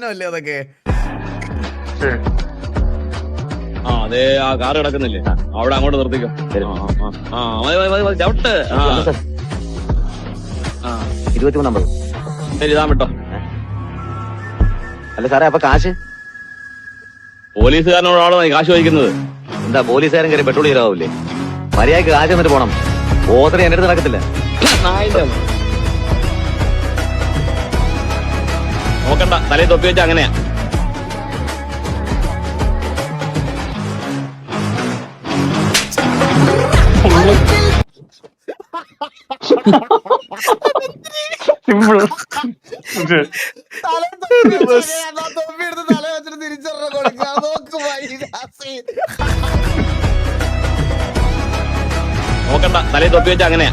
അല്ലേ അതൊക്കെ? ആ അതെ, ആ കാറ് കിടക്കുന്നില്ലേ, അവിടെ അങ്ങോട്ട് നിർത്തിക്കോ. ചവിട്ട്. 23 നമ്പർ. ശരി, ഇതാ വിട്ടോ. അല്ല സാറേ, അപ്പൊ കാശ്? പോലീസുകാരനോടാണോ നീ കാശ് ചോദിക്കുന്നത്? എന്താ പോലീസുകാരൻ കയറി പെട്രോൾ ചെയ്താവൂലേ? മര്യാദക്ക് കാശ് എന്നിട്ട് പോണം. ഓത്ര എന്റെ അടുത്ത് നടക്കത്തില്ല. നോക്കണ്ട, തലയിൽ തൊപ്പി വെച്ച അങ്ങനെയാ. തല വെച്ചിട്ട് തിരിച്ചറിഞ്ഞ കൊടുക്കുക. നോക്കണ്ട, തലയിൽ തൊപ്പി വെച്ച അങ്ങനെയാ.